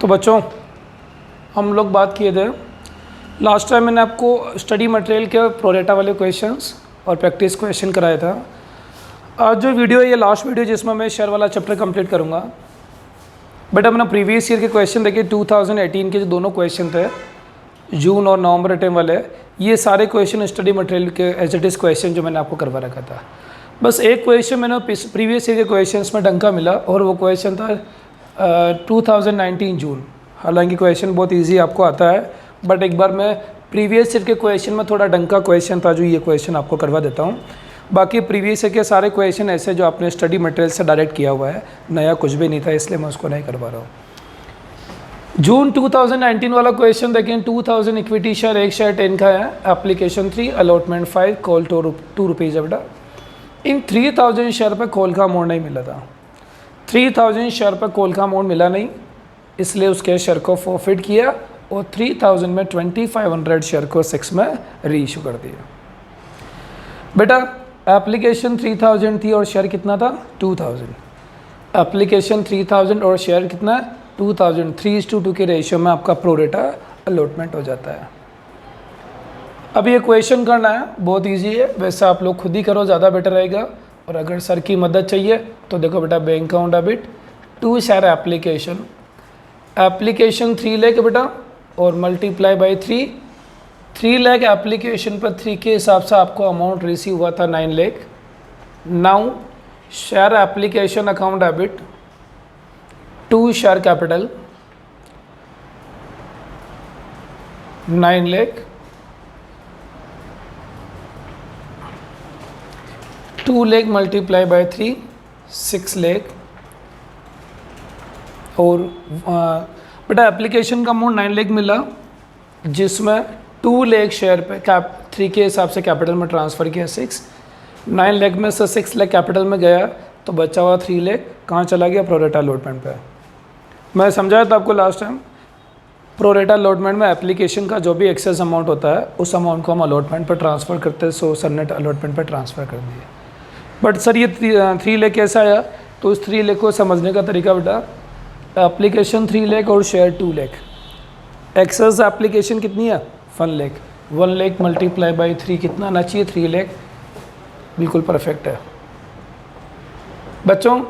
तो बच्चों, हम लोग बात किए थे लास्ट टाइम, मैंने आपको स्टडी मटेरियल के प्रोरेटा वाले क्वेश्चंस और प्रैक्टिस क्वेश्चन कराया था। आज जो वीडियो है ये लास्ट वीडियो जिसमें मैं शेयर वाला चैप्टर कंप्लीट करूँगा। बट अपना प्रीवियस ईयर के क्वेश्चन देखिए, 2018 के जो दोनों क्वेश्चन थे जून और नवंबर अटेम वाले, ये सारे क्वेश्चन स्टडी मटेरियल के एज इट इज़ क्वेश्चन जो मैंने आपको करवा रखा था। बस एक क्वेश्चन मैंने प्रीवियस ईयर के क्वेश्चंस में डंका मिला और वो क्वेश्चन था 2019 जून। हालांकि क्वेश्चन बहुत इजी आपको आता है, बट एक बार मैं प्रीवियस ईयर के क्वेश्चन में थोड़ा डंका क्वेश्चन था जो ये क्वेश्चन आपको करवा देता हूँ। बाकी प्रीवियस ईयर के सारे क्वेश्चन ऐसे जो आपने स्टडी मटेरियल से डायरेक्ट किया हुआ है, नया कुछ भी नहीं था, इसलिए मैं उसको नहीं करवा रहा हूँ। जून 2019 वाला क्वेश्चन देखें, 2000 इक्विटी शेयर, एक शेयर 10 का है, एप्लीकेशन 3, अलॉटमेंट 5, कॉल 2 रुपीज़ है बेटा। इन 3000 शेयर पर कॉल का अमाउंट नहीं मिला था। 3000 शेयर पर कॉल का अमाउंट मिला नहीं, इसलिए उसके शेयर को फॉरफिट किया और 3000 में 2500 शेयर को 6 में री इशू कर दिया। बेटा एप्लीकेशन 3000 थी और शेयर कितना था 2000। एप्लीकेशन 3000 और शेयर कितना 2000, 3:2 के रेशियो में आपका प्रोरेटा अलॉटमेंट हो जाता है। अब ये क्वेश्चन करना है, बहुत इजी है, वैसे आप लोग खुद ही करो, ज़्यादा बेटर रहेगा। और अगर सर की मदद चाहिए तो देखो बेटा, bank account debit 2 share application 3 lakh बेटा और मल्टीप्लाई बाई 3 लाख एप्लीकेशन पर 3 के हिसाब से आपको अमाउंट रिसीव हुआ था 9 lakh. Now share application account debit 2 share capital 9 lakh 2 lakh multiply by 3 6 lakh और बेटा एप्लीकेशन का अमाउंट 9 लाख मिला, जिसमें 2 लाख शेयर पे 3 के हिसाब से कैपिटल में ट्रांसफ़र किया 6। 9 लाख में से 6 लाख कैपिटल में गया तो बचा हुआ 3 लाख कहाँ चला गया, प्रोरेटा अलॉटमेंट पे। मैं समझाया था आपको लास्ट टाइम, प्रोरेटा अलॉटमेंट में एप्लीकेशन का जो भी एक्सेस अमाउंट होता है उस अमाउंट को हम अलॉटमेंट पर ट्रांसफ़र करते हैं। सो सर ने अलॉटमेंट पर ट्रांसफ़र कर दिया। बट सर ये 3 लाख कैसा आया, तो उस 3 लाख को समझने का तरीका बेटा, एप्लीकेशन 3 लाख और शेयर 2 लाख, एक्सेस एप्लीकेशन कितनी है 1 लाख, 1 लाख मल्टीप्लाई बाई 3 कितना आना चाहिए 3 लाख, बिल्कुल परफेक्ट है। बच्चों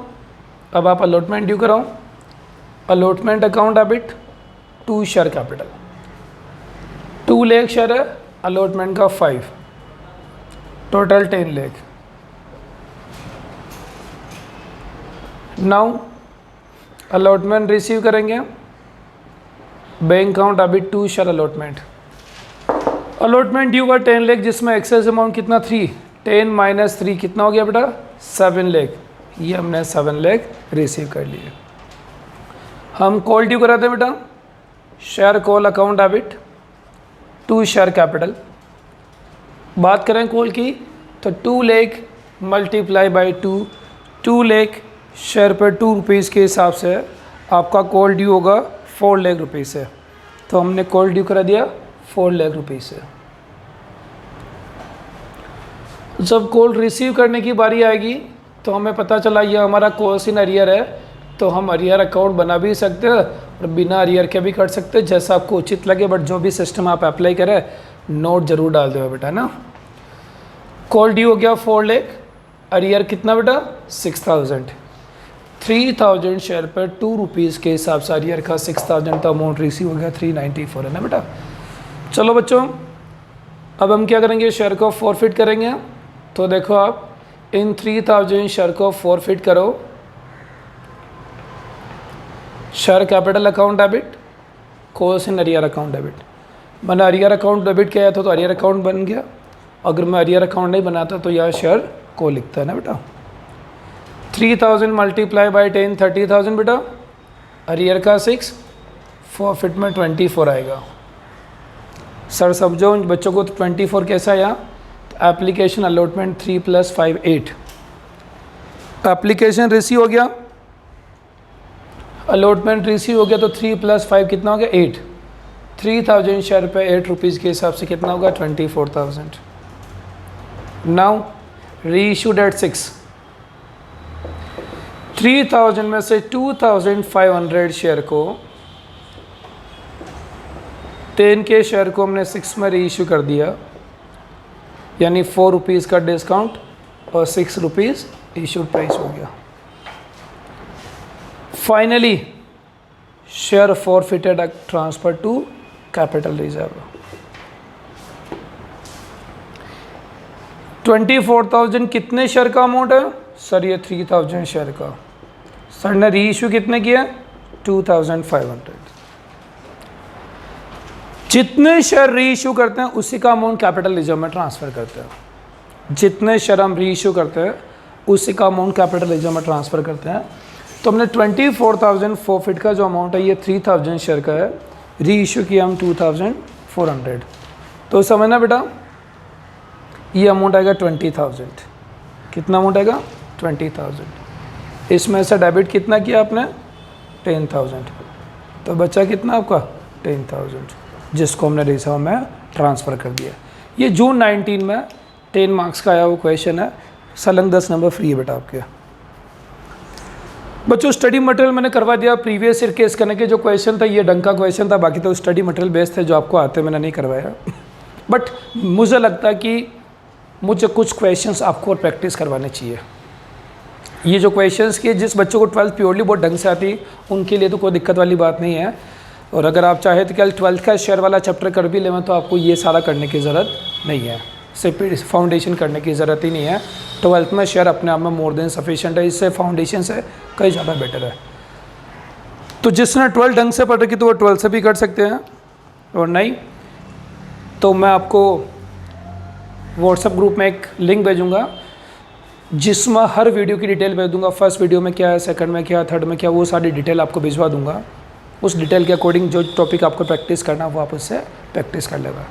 अब आप अलॉटमेंट ड्यू कराओ। Allotment account debit 2 share capital, 2 lakh share है, अलॉटमेंट का 5, total 10 lakh. Now allotment receive करेंगे, bank account debit 2 share allotment. Allotment due का 10 लाख, जिसमें एक्सेस अमाउंट कितना 3, 10 माइनस 3 कितना हो गया बेटा 7 लाख। ये हमने 7 लाख रिसीव कर लिए। हम कॉल ड्यू कराते हैं बेटा, share call account debit 2 share capital. बात करें कॉल की तो 2 lakh multiply by 2 lakh share पर 2 रुपीज़ के हिसाब से आपका कॉल ड्यू होगा 4 लाख रुपीज़ से। तो हमने कॉल ड्यू करा दिया 4 लाख रुपीज़ से। जब कॉल रिसीव करने की बारी आएगी तो हमें पता चला ये हमारा कॉल्स इन अरियर है, तो हम अरियर अकाउंट बना भी सकते हैं और बिना अरियर के भी कर सकते हैं, जैसा आपको उचित लगे। बट जो भी सिस्टम आप अप्लाई करें नोट जरूर डाल दो बेटा ना। कॉल ड्यू हो गया 4 लाख, अरियर कितना बेटा 6000, 3000 शेयर पर 2 रुपीज़ के हिसाब से अरियर का 6000 का अमाउंट रिसीव हो गया 394 है ना बेटा। चलो बच्चों अब हम क्या करेंगे, शेयर को फॉरफिट करेंगे। तो देखो आप इन 3000 शेयर को फॉरफिट करो, share capital account debit, calls in arrear account debit. मैंने अरियर अकाउंट डेबिट किया था तो अरियर अकाउंट बन गया। अगर मैं अरियर अकाउंट नहीं बनाता तो यह शेयर को लिखता है ना बेटा। 3000 मल्टीप्लाई बाई 10 30,000 बेटा, अरियर का 6, फॉरफिट में 24 आएगा। सर समझो बच्चों को, तो 24 कैसा आया, तो एप्लीकेशन अलॉटमेंट 3 + 5 8। एप्लीकेशन रिसीव हो गया, अलॉटमेंट रिसीव हो गया, तो 3 + 5 कितना हो गया 8। 3000 शेयर पे 8 रुपीज़ के हिसाब से कितना होगा 24,000। नाउ री इशूड एट 6, 3000 में से 2500 शेयर को 10 के शेयर को हमने 6 में री इशू कर दिया, यानी 4 रुपीज़ का डिस्काउंट और 6 रुपीज़ इशू प्राइस हो गया। Finally share forfeited transfer to capital reserve. 24,000 कितने शेयर का अमाउंट है सर? ये 3,000 शेयर का। सर ने री इशू कितने किया? 2,500। जितने शेयर री इशू करते हैं उसी का अमाउंट कैपिटल रिजर्व में ट्रांसफ़र करते हैं। जितने शेयर हम री इशू करते हैं उसी का अमाउंट कैपिटल रिजर्व में ट्रांसफ़र करते हैं। तो हमने 24,000 फॉरफिट का जो अमाउंट है ये 3,000 शेयर का है, री इशू किया हम 2,400। तो समझना बेटा, ये अमाउंट आएगा 20,000। कितना अमाउंट आएगा? 20,000। इसमें से डेबिट कितना किया आपने? 10,000। तो बचा कितना आपका? 10,000, जिसको हमने रिजर्व में ट्रांसफ़र कर दिया। ये जून 19 में 10 मार्क्स का आया वो क्वेश्चन है। सलंग 10 नंबर फ्री है बेटा आपके। बच्चों स्टडी मटेरियल मैंने करवा दिया। प्रीवियस ईयर केस करने के जो क्वेश्चन था ये ढंग का क्वेश्चन था, बाकी तो स्टडी मटेरियल बेस्ड थे जो आपको आते मैंने नहीं करवाया। बट मुझे लगता है कि मुझे कुछ क्वेश्चंस आपको और प्रैक्टिस करवाने चाहिए। ये जो क्वेश्चंस के जिस बच्चों को 12th प्योरली बहुत ढंग से आती उनके लिए तो कोई दिक्कत वाली बात नहीं है। और अगर आप चाहे तो कल 12th का शेयर वाला चैप्टर कर भी लें तो आपको ये सारा करने की ज़रूरत नहीं है, सिर्फ फाउंडेशन करने की ज़रूरत ही नहीं है। 12th में शेयर अपने आप में मोर देन सफिशिएंट है, इससे फाउंडेशन से कहीं ज़्यादा बेटर है। तो जिसने 12 ढंग से पढ़ रखी तो वो 12 से भी कर सकते हैं, और नहीं तो मैं आपको व्हाट्सएप ग्रुप में एक लिंक भेजूँगा जिसमें हर वीडियो की डिटेल भेज दूँगा। फर्स्ट वीडियो में क्या है, सेकंड में क्या है, थर्ड में क्या, वो सारी डिटेल आपको भिजवा दूँगा। उस डिटेल के अकॉर्डिंग जो टॉपिक आपको प्रैक्टिस करना वो आप उससे प्रैक्टिस कर लेगा।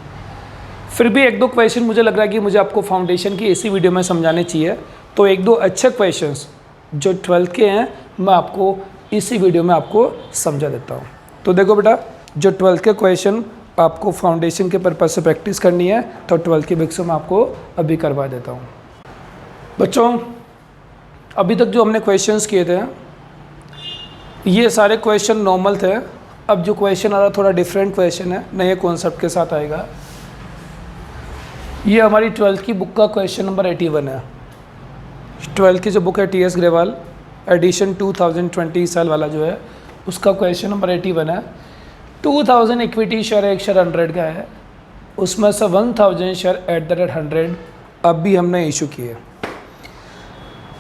फिर भी एक दो क्वेश्चन मुझे लग रहा है कि मुझे आपको फाउंडेशन की इसी वीडियो में समझाने चाहिए, तो एक दो अच्छे क्वेश्चंस जो 12th के हैं मैं आपको इसी वीडियो में आपको समझा देता हूँ। तो देखो बेटा, जो 12th के क्वेश्चन आपको फाउंडेशन के पर्पज़ से प्रैक्टिस करनी है तो 12th के बुक्स में आपको अभी करवा देता हूँ। बच्चों अभी तक जो हमने क्वेश्चंस किए थे ये सारे क्वेश्चन नॉर्मल थे। अब जो क्वेश्चन आ रहा थोड़ा डिफरेंट क्वेश्चन है, नए कॉन्सेप्ट के साथ आएगा। ये हमारी 12th की बुक का क्वेश्चन नंबर 81 है। 12th की जो बुक है TS ग्रेवाल एडिशन 2020 साल वाला जो है उसका क्वेश्चन नंबर 81 है। 2000 इक्विटी शेयर एक शेयर 100 का है, उसमें से 1000 शेयर @100 अब भी हमने इशू किए।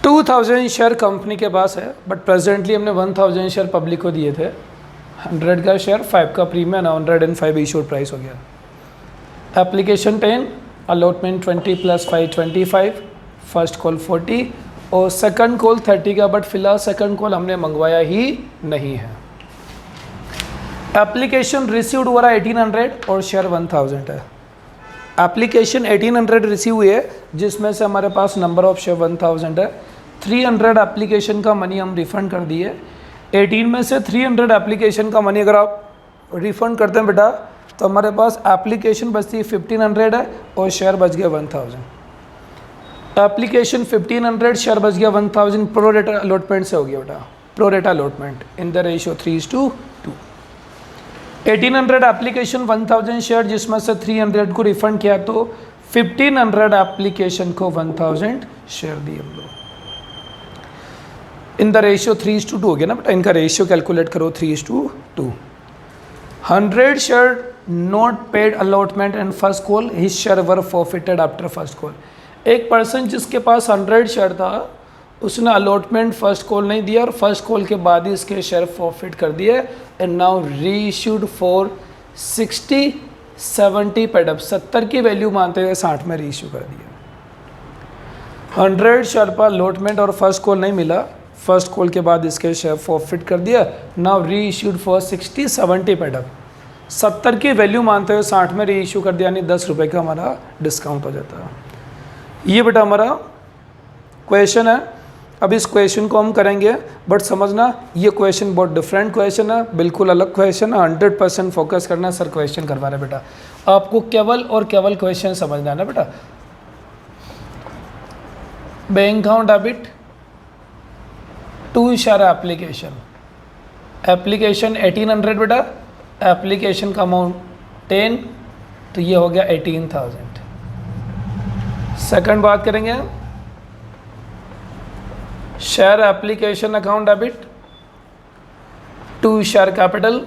2000 शेयर कंपनी के पास है बट प्रेजेंटली हमने 1000 शेयर पब्लिक को दिए थे। 100 का शेयर 5 का प्रीमियम 105 इशूड प्राइस हो गया। एप्लीकेशन 10, अलॉटमेंट 20 + 5 25, फर्स्ट कॉल 40 और सेकंड कॉल 30 का, बट फिलहाल सेकंड कॉल हमने मंगवाया ही नहीं है। एप्लीकेशन रिसीव्ड हो रहा है 1800 और शेयर 1000 है। एप्लीकेशन 1800 रिसीव हुई है जिसमें से हमारे पास नंबर ऑफ शेयर 1000 है। 300 एप्लीकेशन का मनी हम रिफ़ंड कर दिए। 18 में से 300 एप्लीकेशन का मनी अगर आप रिफ़ंड करते हैं बेटा तो हमारे पास एप्लीकेशन बचती 1500 है और शेयर बच गया 1000। एप्लीकेशन 1500, शेयर बच गया 1000। प्रोरेटा अलॉटमेंट से हो गया बेटा, pro rata allotment in the ratio 3:2। 1800 application 1000 share जिसमें से 300 को रिफंड किया तो 1500 एप्लीकेशन को 1000 शेयर दिए हम लोग। इन द रेशियो 3:2 हो गया ना बेटा, इनका रेशियो कैलकुलेट करो 3:2। 100 share not paid allotment and first call, his share were forfeited after first call. एक पर्सन जिसके पास 100 शेयर था उसने अलॉटमेंट फर्स्ट कॉल नहीं दिया और फर्स्ट कॉल के बाद ही इसके शेयर फॉरफिट कर दिए एंड नाउ री इशूड फॉर 60 70 पेड अप। 70 की वैल्यू मानते हुए 60 में री इशू कर दिया। 100 शेयर पर अलॉटमेंट और फर्स्ट कॉल नहीं मिला, फर्स्ट कॉल के बाद इसके शेयर फॉरफिट कर दिया। नाउ री इशूड फॉर 60 70 पेड अप। 70 की वैल्यू मानते हुए 60 में री इशू कर दिया, यानी 10 रुपये का हमारा डिस्काउंट हो जाता है। ये बेटा हमारा क्वेश्चन है। अब इस क्वेश्चन को हम करेंगे बट समझना ये क्वेश्चन बहुत डिफरेंट क्वेश्चन है, बिल्कुल अलग क्वेश्चन है। 100% फोकस करना सर क्वेश्चन करवा रहे बेटा, आपको केवल और केवल क्वेश्चन समझना है ना बेटा। Bank account debit to share application, application 1800 बेटा, एप्लीकेशन का अमाउंट 10, तो ये हो गया 18,000। सेकंड बात करेंगे share application account debit to share capital,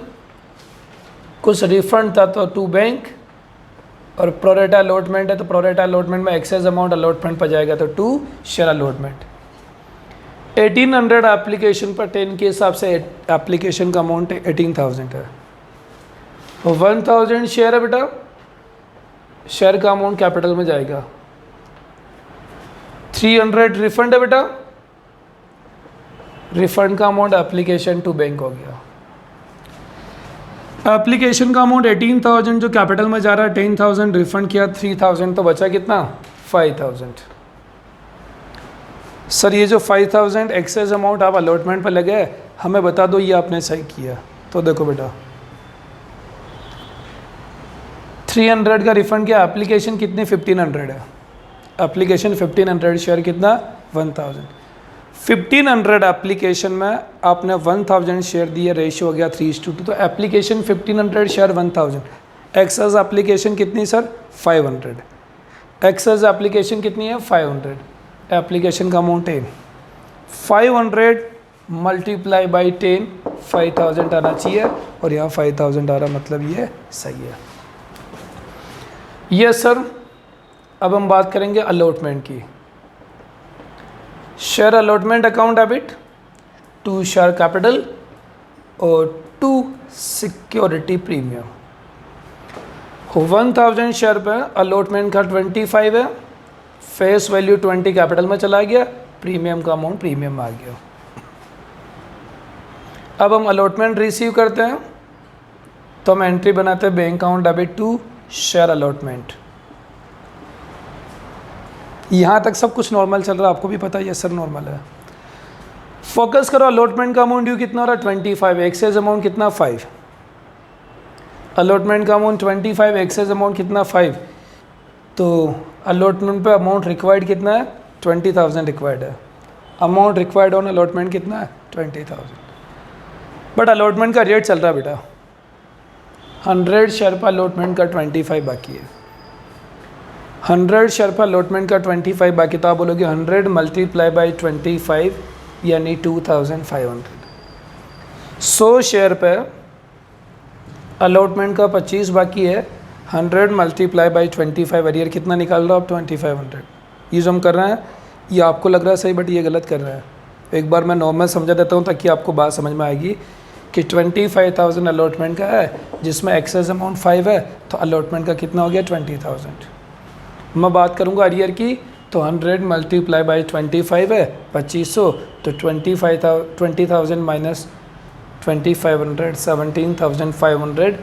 कुछ रिफंड था तो टू बैंक, और प्रोरेटा अलॉटमेंट है तो प्रोरेटा अलॉटमेंट में एक्सेस अमाउंट अलॉटमेंट पर जाएगा तो टू शेयर अलॉटमेंट। 1800 एप्लीकेशन पर 10 के हिसाब से एप्लीकेशन का अमाउंट 18,000 है। 1000 शेयर है बेटा, शेयर का अमाउंट कैपिटल में जाएगा। 300 रिफंड है बेटा, रिफंड का अमाउंट एप्लीकेशन टू बैंक हो गया। एप्लीकेशन का अमाउंट 18,000 जो कैपिटल में जा रहा है, 10,000 रिफंड किया, 3,000 तो बचा कितना 5,000। सर ये जो 5,000 एक्सेस अमाउंट आप अलॉटमेंट पर लगे हमें बता दो ये आपने सही किया। तो देखो बेटा 300 का रिफंड किया, एप्लीकेशन कितनी 1500 है, एप्लीकेशन 1500 शेयर कितना 1000। 1500 एप्लीकेशन में आपने 1000 शेयर दिए, रेशियो हो गया 3:2, तो एप्लीकेशन 1500 शेयर 1000, एक्सेस एप्लीकेशन कितनी सर 500, एक्सेस एप्लीकेशन कितनी है 500, एप्लीकेशन का अमाउंट 10, 500 मल्टीप्लाई बाई 10, 5000 आना चाहिए और यहाँ 5000 आ रहा, मतलब ये सही है। Yes sir. अब हम बात करेंगे अलॉटमेंट की। Share allotment account debit to share capital और टू सिक्योरिटी प्रीमियम। 1000 शेयर पे अलॉटमेंट का 25 है, फेस वैल्यू 20 कैपिटल में चला गया, प्रीमियम का अमाउंट प्रीमियम में आ गया। अब हम अलॉटमेंट रिसीव करते हैं तो हम एंट्री बनाते हैं bank account debit to share allotment. यहाँ तक सब कुछ नॉर्मल चल रहा है, आपको भी पता है ये सर नॉर्मल है। फोकस करो अलॉटमेंट का अमाउंट ड्यू कितना हो रहा है 25, एक्सेस अमाउंट कितना 5, अलॉटमेंट का अमाउंट 25, एक्सेस अमाउंट कितना 5, तो अलॉटमेंट पे अमाउंट रिक्वायर्ड कितना है 20,000 रिक्वायर्ड है, अमाउंट रिक्वायर्ड ऑन अलॉटमेंट कितना है 20,000। बट अलॉटमेंट का रेट चल रहा है बेटा 100 शेयर पर अलॉटमेंट का 25 बाकी है, 100 शेयर पर अलॉटमेंट का 25 बाकी, तो आप बोलोगे 100 मल्टीप्लाई बाई 25 यानी 2500। 100 शेयर पे अलॉटमेंट का 25 बाकी है, 100 मल्टीप्लाई बाई 25 अरियर कितना निकाल रहा हो आप 2500। ये जो हम कर रहे हैं ये आपको लग रहा है सही, बट ये गलत कर रहा है। एक बार मैं नॉर्मल समझा देता हूँ ताकि आपको बात समझ में आएगी कि 25,000 अलॉटमेंट का है जिसमें एक्सेस अमाउंट 5 है, तो अलॉटमेंट का कितना हो गया 20,000। मैं बात करूँगा अरियर की, तो 100 मल्टीप्लाई बाई 25 है 2500, तो 20,000 माइनस 2500 17,500।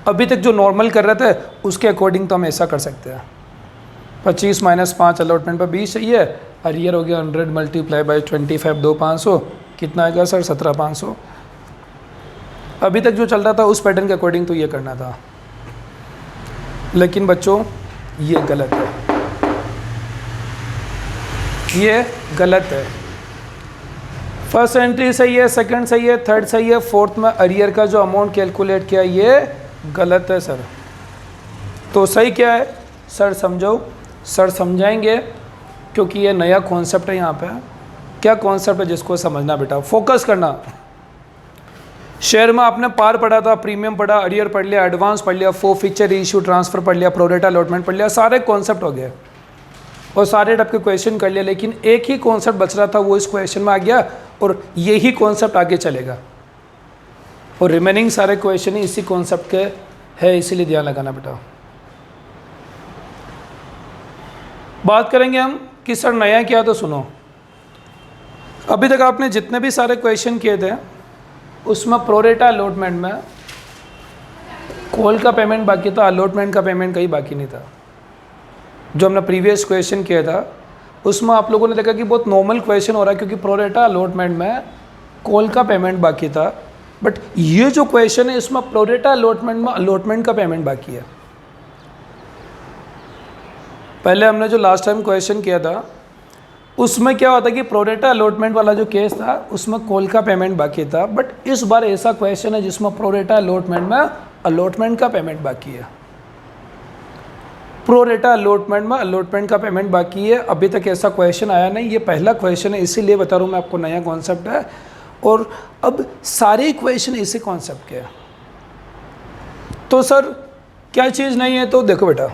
अभी तक जो नॉर्मल कर रहे थे उसके अकॉर्डिंग तो हम ऐसा कर सकते हैं, 25 माइनस 5 अलॉटमेंट पर 20 सही है, अरियर हो गया 100 मल्टीप्लाई बाई 25 2 500, कितना आएगा सर 17,500। अभी तक जो चल रहा था उस पैटर्न के अकॉर्डिंग तो ये करना था, लेकिन बच्चों ये गलत है, ये गलत है। फर्स्ट एंट्री सही है, सेकंड सही है, थर्ड सही है, फोर्थ में अरियर का जो अमाउंट कैलकुलेट किया ये गलत है सर। तो सही क्या है सर समझो, सर समझाएंगे क्योंकि ये नया कॉन्सेप्ट है। यहाँ पे क्या कॉन्सेप्ट है जिसको समझना बेटा, फोकस करना। शेयर में आपने पार पढ़ा था, प्रीमियम पढ़ा, अरियर पढ़ लिया, एडवांस पढ़ लिया, फोरफीचर, इशू, ट्रांसफ़र पढ़ लिया, प्रोरेटा अलॉटमेंट पढ़ लिया, सारे कॉन्सेप्ट हो गए और सारे टाइप के क्वेश्चन कर लिया, लेकिन एक ही कॉन्सेप्ट बच रहा था वो इस क्वेश्चन में आ गया और यही कॉन्सेप्ट आगे चलेगा और रिमेनिंग सारे क्वेश्चन ही इसी कॉन्सेप्ट के है, इसीलिए ध्यान लगाना बेटा। बात करेंगे हम कि सर नया क्या, तो सुनो, अभी तक आपने जितने भी सारे क्वेश्चन किए थे उसमें प्रोरेटा अलॉटमेंट में कॉल का पेमेंट बाकी था, अलॉटमेंट का पेमेंट कहीं बाकी नहीं था। जो हमने प्रीवियस क्वेश्चन किया था उसमें आप लोगों ने देखा कि बहुत नॉर्मल क्वेश्चन हो रहा है क्योंकि प्रोरेटा अलॉटमेंट में कॉल का पेमेंट बाकी था, बट ये जो क्वेश्चन है इसमें प्रोरेटा अलॉटमेंट में अलॉटमेंट का पेमेंट बाकी है। पहले हमने जो लास्ट टाइम क्वेश्चन किया था उसमें क्या होता कि प्रोरेटा अलॉटमेंट वाला जो केस था उसमें कॉल का पेमेंट बाकी था, बट इस बार ऐसा क्वेश्चन है जिसमें प्रोरेटा अलॉटमेंट में अलॉटमेंट का पेमेंट बाकी है। प्रोरेटा अलॉटमेंट में अलॉटमेंट का पेमेंट बाकी है। अभी तक ऐसा क्वेश्चन आया नहीं, ये पहला क्वेश्चन है, इसीलिए बता रहा हूँ मैं आपको, नया कॉन्सेप्ट है। और अब सारे क्वेश्चन इसी कॉन्सेप्ट के हैं। तो सर क्या चीज़ नहीं है, तो देखो बेटा,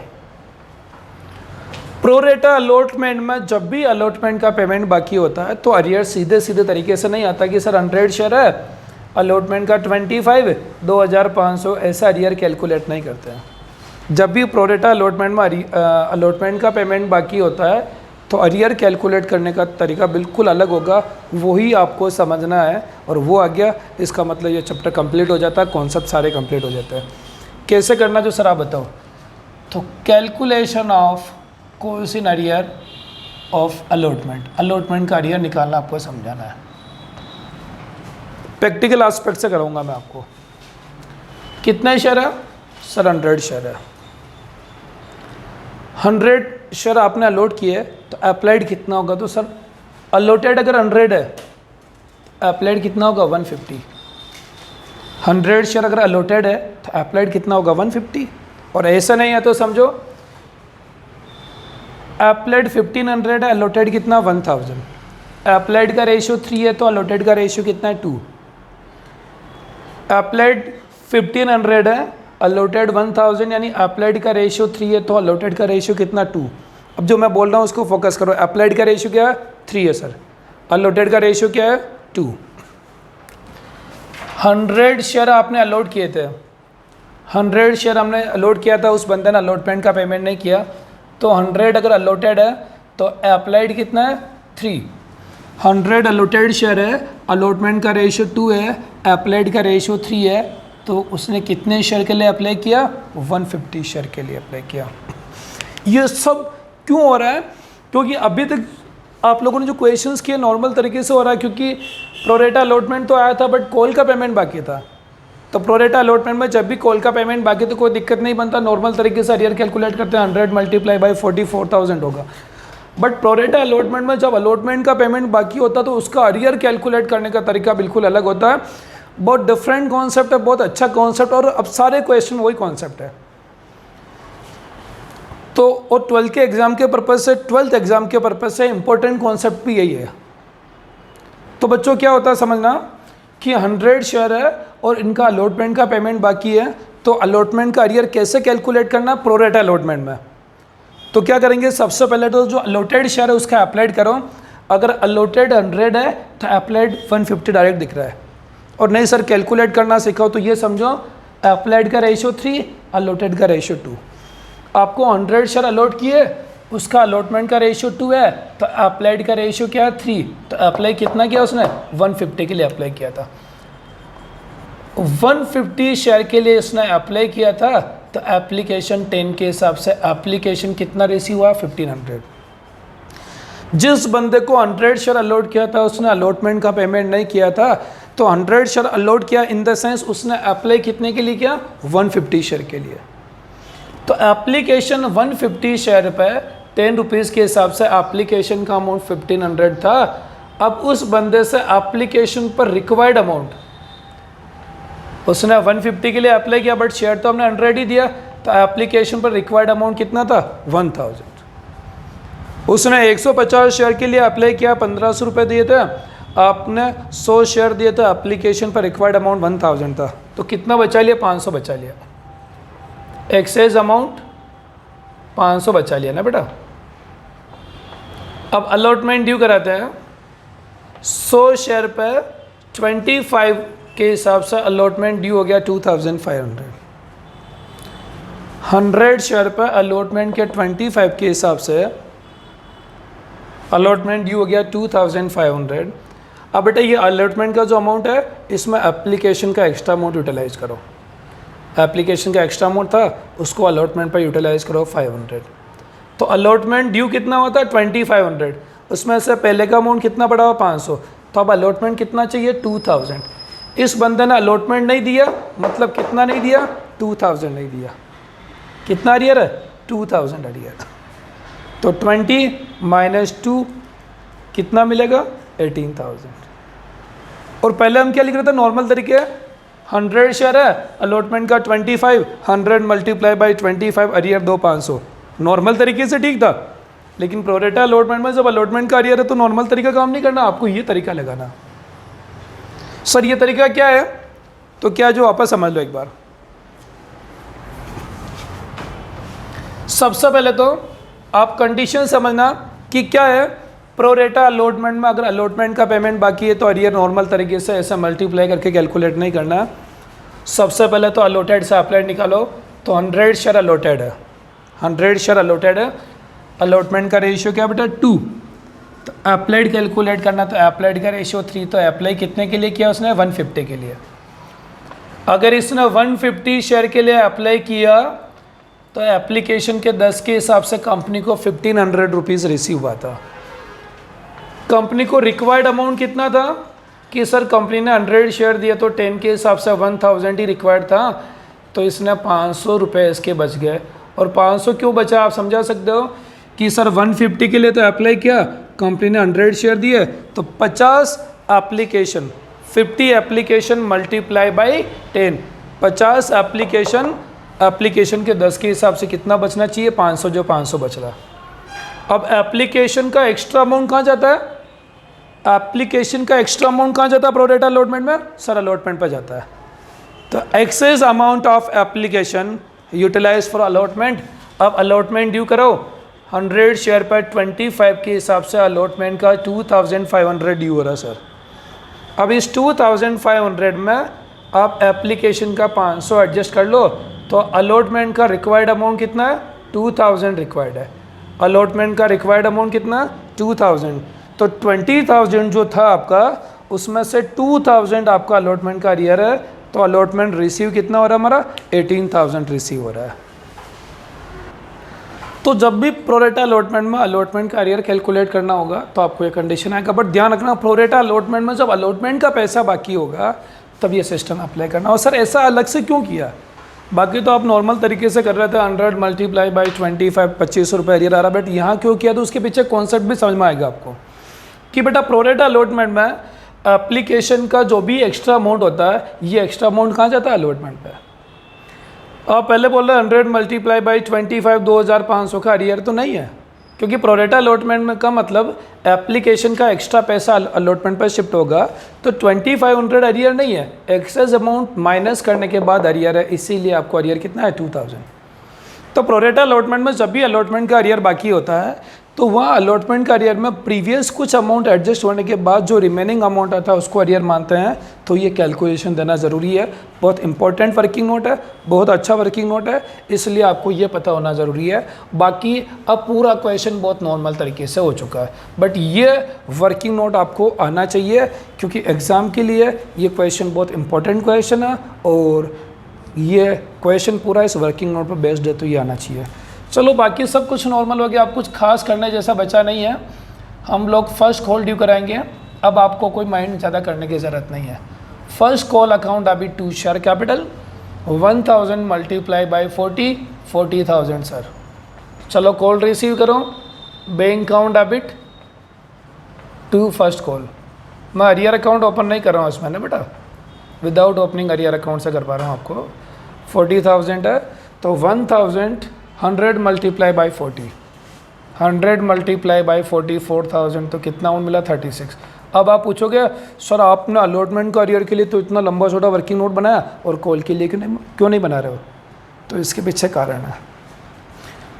प्रोरेटा अलॉटमेंट में जब भी अलॉटमेंट का पेमेंट बाकी होता है तो अरियर सीधे सीधे तरीके से नहीं आता कि सर 100 शेयर है, अलॉटमेंट का 25, 2500, ऐसा अरियर कैलकुलेट नहीं करते हैं। जब भी प्रोरेटा अलॉटमेंट में अलॉटमेंट का पेमेंट बाकी होता है तो अरियर कैलकुलेट करने का तरीका बिल्कुल अलग होगा, वही आपको समझना है। और वो आ गया, इसका मतलब ये चैप्टर कंप्लीट हो जाता है, कॉन्सेप्ट सारे कंप्लीट हो जाते हैं। कैसे करना जो सर आप बताओ। तो calculation of coefficient arrear of allotment का अरियर निकालना आपको समझाना है। प्रैक्टिकल एस्पेक्ट से कराऊंगा मैं आपको। कितने शेयर है सर? 100 शेयर है। 100 शेयर आपने अलॉट किए तो अप्लाइड कितना होगा? तो सर अलॉटेड अगर 100 है, अप्लाइड कितना होगा? 150। 100 शेयर अगर अलॉटेड है तो अप्लाइड कितना होगा? 150। और ऐसा नहीं है तो समझो अप्लाइड 1500 है, अलॉटेड कितना? 1000। अप्लाइड का रेशियो 3 है तो अलॉटेड का रेशियो कितना है? 2। अप्लाइड 1500 है, अलॉटेड 1000, यानी अप्लाइड का रेशियो 3 है तो अलॉटेड का रेशियो कितना? 2। अब जो मैं बोल रहा हूँ उसको फोकस करो। अप्लाइड का रेशियो क्या है? 3 है सर। अलॉटेड का रेशियो क्या है? 2। 100 शेयर आपने अलॉट किए थे, 100 शेयर हमने अलॉट किया था, उस बंदे ने अलॉटमेंट का पेमेंट नहीं किया, तो 100 अगर अलॉटेड है तो अप्लाइड कितना है? 3। 100 अलॉटेड शेयर है, अलॉटमेंट का रेशियो 2 है, अप्लाइड का रेशियो 3 है, तो उसने कितने शेयर के लिए अप्लाई किया? 150 शेयर के लिए अप्लाई किया। ये सब क्यों हो रहा है? क्योंकि अभी तक आप लोगों ने जो क्वेश्चंस किए नॉर्मल तरीके से हो रहा है, क्योंकि प्रोरेटा अलॉटमेंट तो आया था बट कॉल का पेमेंट बाकी था। तो प्रोरेटा अलॉटमेंट में जब भी कॉल का पेमेंट बाकी तो कोई दिक्कत नहीं बनता, नॉर्मल तरीके से अरियर कैलकुलेट करते हैं, 100 मल्टीप्लाई बाई 44,000 होगा। बट प्रोरेटा अलॉटमेंट में जब अलॉटमेंट का पेमेंट बाकी होता है तो उसका अरियर कैलकुलेट करने का तरीका बिल्कुल अलग होता है। बहुत डिफरेंट कॉन्सेप्ट है, बहुत अच्छा कॉन्सेप्ट, और अब सारे क्वेश्चन वही कॉन्सेप्ट है। तो और 12th के एग्जाम के पर्पज से, 12th एग्जाम के पर्पज से इंपॉर्टेंट कॉन्सेप्ट भी यही है। तो बच्चों क्या होता है समझना कि 100 शेयर है और इनका अलॉटमेंट का पेमेंट बाकी है, तो अलॉटमेंट का अरियर कैसे कैलकुलेट करना? प्रोरेटा अलॉटमेंट में। तो क्या करेंगे, सबसे पहले तो जो अलॉटेड शेयर है उसका अप्लाइड करो। अगर अलॉटेड 100 है तो अप्लाइड 150 डायरेक्ट दिख रहा है। और नहीं सर कैलकुलेट करना सीखो तो ये समझो अप्लाइड का रेशियो 3, अलॉटेड का रेशियो 2। आपको 100 शेयर अलॉट किए, उसका अलॉटमेंट का रेशियो 2 है, तो अप्लाइड का रेशियो क्या है? 3। तो अप्लाई कितना किया उसने? 150 के लिए अप्लाई किया था। 150 शेयर के लिए उसने अप्लाई किया था, तो एप्लीकेशन 10 के हिसाब से एप्लीकेशन कितना रेशियो हुआ? 1500। जिस बंदे को 100 शेयर अलॉट किया था उसने अलॉटमेंट का पेमेंट नहीं किया था, तो 100 शेयर अलॉट किया इन द सेंस उसने अप्लाई कितने के लिए किया? 150 शेयर के लिए। तो एप्लीकेशन 150 शेयर पे 10 रुपीज़ के हिसाब से एप्लीकेशन का अमाउंट 1500 था। अब उस बंदे से एप्लीकेशन पर रिक्वायर्ड अमाउंट, उसने 150 के लिए अप्लाई किया बट शेयर तो हमने 100 ही दिया, तो एप्लीकेशन पर रिक्वायर्ड अमाउंट कितना था? 1000। उसने 150 शेयर के लिए अप्लाई किया, 1500 रुपये दिए थे, आपने 100 शेयर दिए थे, एप्लीकेशन पर रिक्वायर्ड अमाउंट 1000 था, तो कितना बचा लिया? 500 बचा लिया। एक्सेस अमाउंट 500 बचा लिया ना बेटा। अब अलॉटमेंट ड्यू कराते हैं, 100 शेयर पे 25 के हिसाब से अलॉटमेंट ड्यू हो गया 2500। 100 शेयर पे अलॉटमेंट के 25 के हिसाब से अलॉटमेंट ड्यू हो गया 2500। अब बेटा ये अलॉटमेंट का जो अमाउंट है इसमें एप्लीकेशन का एक्स्ट्रा अमाउंट यूटिलाइज करो। एप्लीकेशन का एक्स्ट्रा अमाउंट था उसको अलॉटमेंट पर यूटिलाइज करो 500। तो अलॉटमेंट ड्यू कितना होता है? 2500। उसमें से पहले का अमाउंट कितना पड़ा हुआ? 500। तो अब अलॉटमेंट कितना चाहिए? 2000। इस बंदे ने अलॉटमेंट नहीं दिया, मतलब कितना नहीं दिया? 2000 नहीं दिया। कितना अरियर है? 2000 अरियर। तो 20 माइनस 2 कितना मिलेगा? 18000। और पहले हम क्या लिख रहे थे? नॉर्मल तरीके 100 शेयर है, अलॉटमेंट का 25, 100 मल्टीप्लाई बाई 25, अरियर 2 500। नॉर्मल तरीके से ठीक था, लेकिन प्रोरेटा अलॉटमेंट में जब अलॉटमेंट का अरियर है तो नॉर्मल तरीका काम नहीं करना, आपको ये तरीका लगाना। सर ये तरीका क्या है? तो क्या जो वापस समझ लो एक बार। सबसे पहले तो आप कंडीशन समझना कि क्या है। प्रोरेटा अलॉटमेंट में अगर अलॉटमेंट का पेमेंट बाकी है तो अरियर नॉर्मल तरीके से ऐसा मल्टीप्लाई करके कैलकुलेट नहीं करना। सबसे पहले तो अलॉटेड से अप्लाइड निकालो, तो 100 शेयर अलॉटेड है, 100 शेयर अलॉटेड है। अलॉटमेंट का रेशियो क्या बेटा 2, तो अप्लाइड कैलकुलेट करना, तो अप्लाइड का रेशियो 3, तो अप्लाई कितने के लिए किया उसने? 150 के लिए। अगर इसने 150 शेयर के लिए अप्लाई किया तो एप्लीकेशन के 10 के हिसाब से कंपनी को 1500 रुपीज़ रिसीव हुआ था। कंपनी को रिक्वायर्ड अमाउंट कितना था कि सर कंपनी ने 100 शेयर दिया तो 10 के हिसाब से 1000 ही रिक्वायर्ड था, तो इसने 500 रुपये इसके बच गए। और 500 क्यों बचा आप समझा सकते हो कि सर 150 के लिए तो अप्लाई किया, कंपनी ने 100 शेयर दिए, तो 50 application, 50 application multiply by 10, 50 application के 10 के हिसाब से कितना बचना चाहिए? 500, जो 500 बच रहा। अब एप्लीकेशन का एक्स्ट्रा अमाउंट कहाँ जाता है? एप्लीकेशन का एक्स्ट्रा अमाउंट कहाँ जाता है प्रोरेटा अलॉटमेंट में? सर अलॉटमेंट पर जाता है। तो excess amount of application utilise for allotment. अब अलॉटमेंट ड्यू करो, 100 शेयर पर 25 के हिसाब से अलॉटमेंट का 2500 ड्यू हो रहा है सर। अब इस 2500 में आप एप्लीकेशन का 500 एडजस्ट कर लो, तो अलॉटमेंट का रिक्वायर्ड अमाउंट कितना है? 2000 रिक्वायर्ड है। अलॉटमेंट का रिक्वायर्ड अमाउंट कितना? 2000। तो 20,000 जो था आपका, उसमें से 2000 आपका अलॉटमेंट का अरियर है, तो अलॉटमेंट रिसीव कितना हो रहा है हमारा? 18,000 रिसीव हो रहा है। तो जब भी प्रोरेटा अलॉटमेंट में अलॉटमेंट का अरियर कैलकुलेट करना होगा तो आपको ये कंडीशन आएगा। बट ध्यान रखना, प्रोरेटा अलॉटमेंट में जब अलॉटमेंट का पैसा बाकी होगा तब ये सिस्टम अप्लाई करना। और सर ऐसा अलग से क्यों किया? बाकी तो आप नॉर्मल तरीके से कर रहे थे, 100 मल्टीप्लाई बाई 25, 25 रुपये अरियर आ रहा, बट यहाँ क्यों किया? तो उसके पीछे कॉन्सेप्ट भी समझ में आएगा आपको कि बेटा प्रोरेटा अलॉटमेंट में एप्लीकेशन का जो भी एक्स्ट्रा अमाउंट होता है, ये एक्स्ट्रा अमाउंट कहाँ जाता है? अलॉटमेंट पे। आप पहले बोल रहे हैं 100 मल्टीप्लाई बाई 25, 2500 का अरियर तो नहीं है, क्योंकि प्रोरेटा अलॉटमेंट में का मतलब एप्लीकेशन का एक्स्ट्रा पैसा अलॉटमेंट पर शिफ्ट होगा, तो 2500 अरियर नहीं है, एक्सेस अमाउंट माइनस करने के बाद अरियर है, इसीलिए आपको अरियर कितना है? 2000। तो प्रोरेटा अलॉटमेंट में जब भी अलॉटमेंट का अरियर बाकी होता है तो वहाँ अलॉटमेंट का अरियर में प्रीवियस कुछ अमाउंट एडजस्ट होने के बाद जो रिमेनिंग अमाउंट आता है उसको अरियर मानते हैं। तो ये कैलकुलेशन देना ज़रूरी है, बहुत इंपॉर्टेंट वर्किंग नोट है, बहुत अच्छा वर्किंग नोट है, इसलिए आपको ये पता होना ज़रूरी है। बाकी अब पूरा क्वेश्चन बहुत नॉर्मल तरीके से हो चुका है, बट ये वर्किंग नोट आपको आना चाहिए, क्योंकि एग्ज़ाम के लिए ये क्वेश्चन बहुत इंपॉर्टेंट क्वेश्चन है और ये क्वेश्चन पूरा इस वर्किंग नोट पर बेस्ड है, तो ये आना चाहिए। चलो बाकी सब कुछ नॉर्मल हो गया, आप कुछ खास करने जैसा बचा नहीं है। हम लोग फर्स्ट कॉल ड्यू कराएंगे, अब आपको कोई माइंड ज़्यादा करने की ज़रूरत नहीं है। फर्स्ट कॉल अकाउंट अभी 2 share capital 1000 multiply by 40,000 sir. चलो कॉल रिसीव करो, bank account a bit 2 first call. मैं अरियर अकाउंट ओपन नहीं कर रहा हूँ इसमें ना बेटा, विदाउट ओपनिंग अरियर अकाउंट से कर पा रहा हूँ आपको। 40,000 है, तो 100 मल्टीप्लाई बाई 40, 100 मल्टीप्लाई बाई 44,000, तो कितना अमाउंट मिला? 36। अब आप पूछोगे सर आपने अलॉटमेंट का अरियर के लिए तो इतना लंबा छोटा वर्किंग नोट बनाया और कॉल के लिए क्यों नहीं बना रहे हो? तो इसके पीछे कारण है,